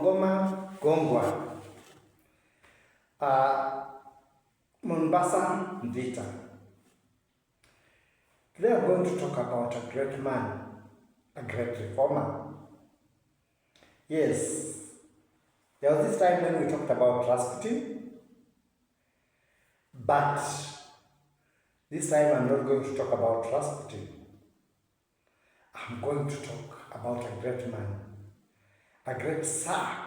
Ngoma Gongwa, MONBASA MVITA. Today I'm going to talk about a great man, a great reformer. Yes, there was this time when we talked about Rasputin, but this time I'm not going to talk about Rasputin. I'm going to talk about a great man, a great Tsar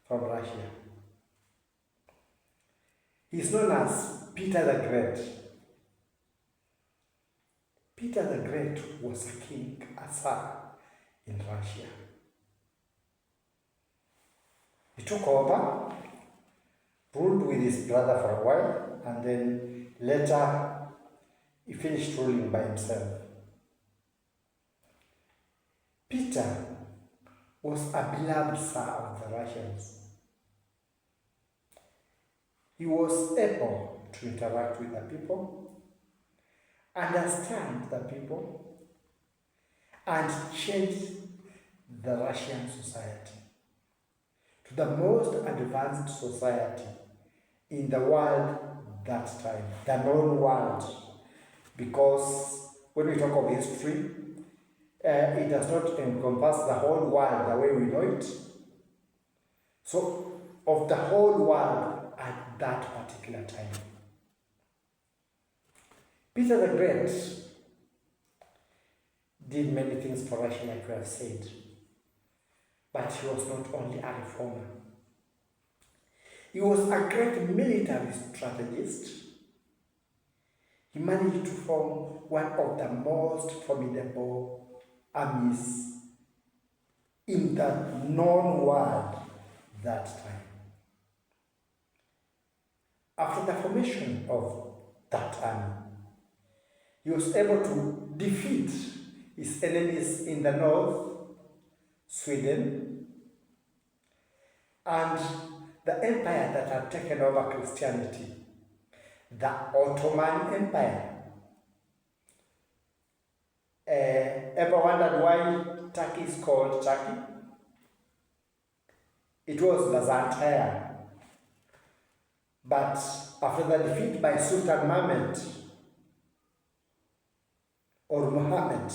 from Russia. He's known as Peter the Great. Peter the Great was a king, a Tsar in Russia. He took over, ruled with his brother for a while, and then later he finished ruling by himself. Peter was a beloved Tsar of the Russians. He was able to interact with the people, understand the people, and change the Russian society to the most advanced society in the world that time, the known world. Because when we talk of history, it does not encompass the whole world the way we know it. So, of the whole world at that particular time. Peter the Great did many things for Russia, like we have said. But he was not only a reformer. He was a great military strategist. He managed to form one of the most formidable armies in the known world that time. After the formation of that army, he was able to defeat his enemies in the north, Sweden, and the empire that had taken over Christianity, the Ottoman Empire. Ever wondered why Turkey is called Turkey? It was Byzantine. But after the defeat by Sultan Mehmed, or Muhammad,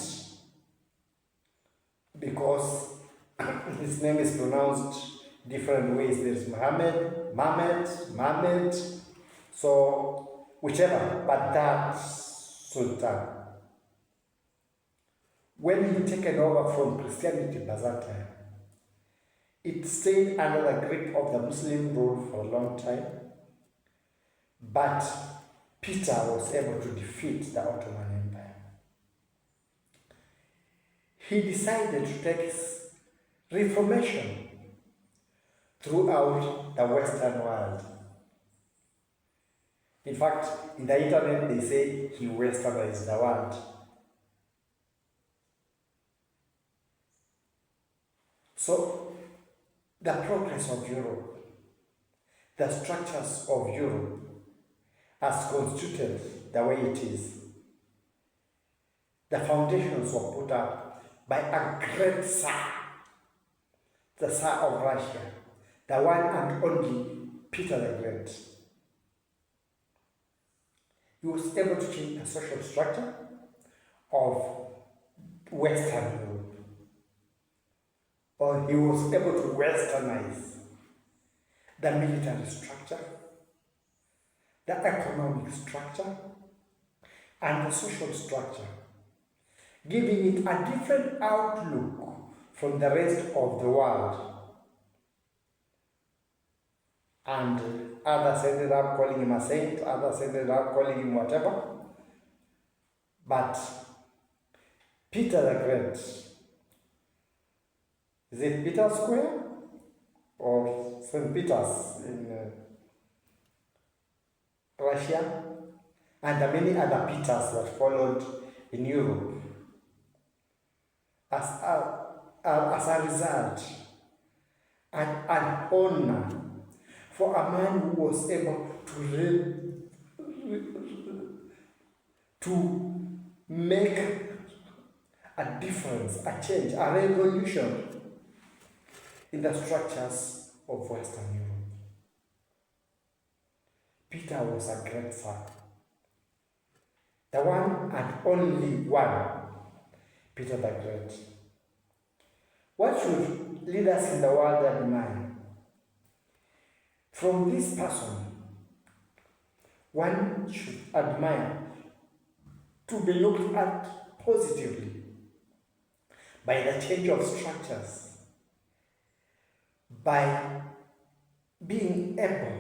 because his name is pronounced different ways. There's Mehmed, so whichever, but that Sultan. When he taken over from Christianity, Byzantine, it stayed under the grip of the Muslim rule for a long time. But Peter was able to defeat the Ottoman Empire. He decided to take his reformation throughout the Western world. In fact, in the internet they say he westernized the world. So, the progress of Europe, the structures of Europe, has constituted the way it is. The foundations were put up by a great Tsar, the Tsar of Russia, the one and only Peter the Great. He was able to change the social structure of Western Europe, or he was able to westernize the military structure, the economic structure, and the social structure, giving it a different outlook from the rest of the world. And others ended up calling him a saint, others ended up calling him whatever. But Peter the Great, is it Peter Square or St. Peter's in Russia, and the many other Peters that followed in Europe? As a result, an honor for a man who was able to make a difference, a change, a revolution in the structures of Western Europe. Peter was a great son. The one and only one, Peter the Great. What should leaders in the world admire? From this person, one should admire to be looked at positively by the change of structures, by being able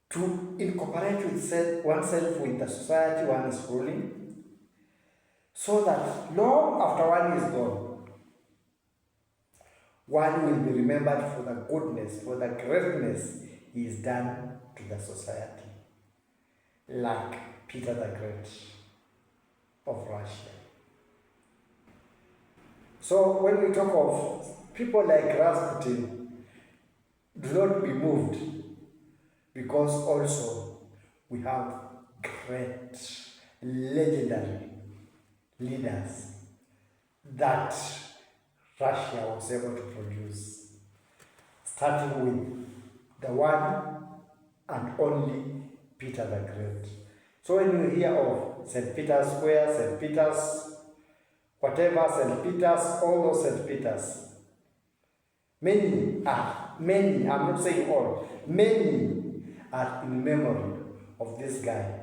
to incorporate with oneself with the society one is ruling, so that long after one is gone, one will be remembered for the goodness, for the greatness he has done to the society, like Peter the Great of Russia. So when we talk of people like Rasputin, do not be moved, because also we have great, legendary leaders that Russia was able to produce, starting with the one and only Peter the Great. So when you hear of St. Peter's Square, St. Peter's, whatever, St. Peter's, all those St. Peter's, many, I'm not saying all, many are in memory of this guy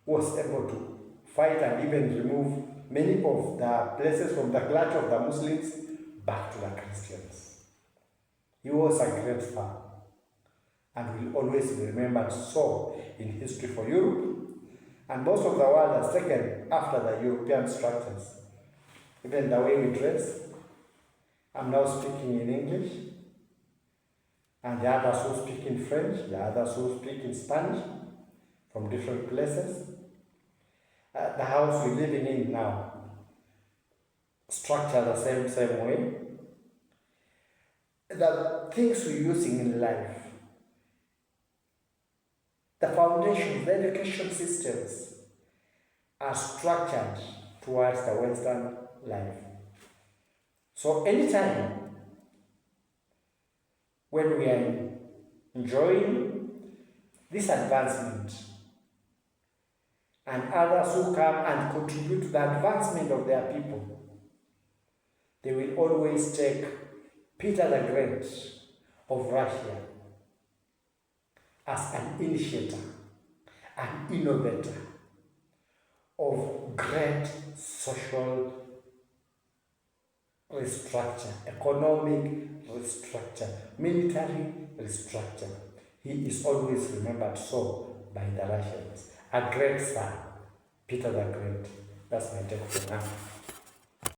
who was able to fight and even remove many of the places from the clutch of the Muslims back to the Christians. He was a great father and will always be remembered so in history for Europe, and most of the world has taken after the European structures. Even the way we dress, I'm now speaking in English, and the others who speak in French, the others who speak in Spanish from different places. The house we're living in now, structured the same way. The things we're using in life, the foundation, the education systems are structured towards the Western life. So anytime when we are enjoying this advancement, and others who come and contribute to the advancement of their people, they will always take Peter the Great of Russia as an initiator, an innovator of great social restructure, economic restructure, military restructure. He is always remembered so by the Russians. A great son, Peter the Great. That's my take for now.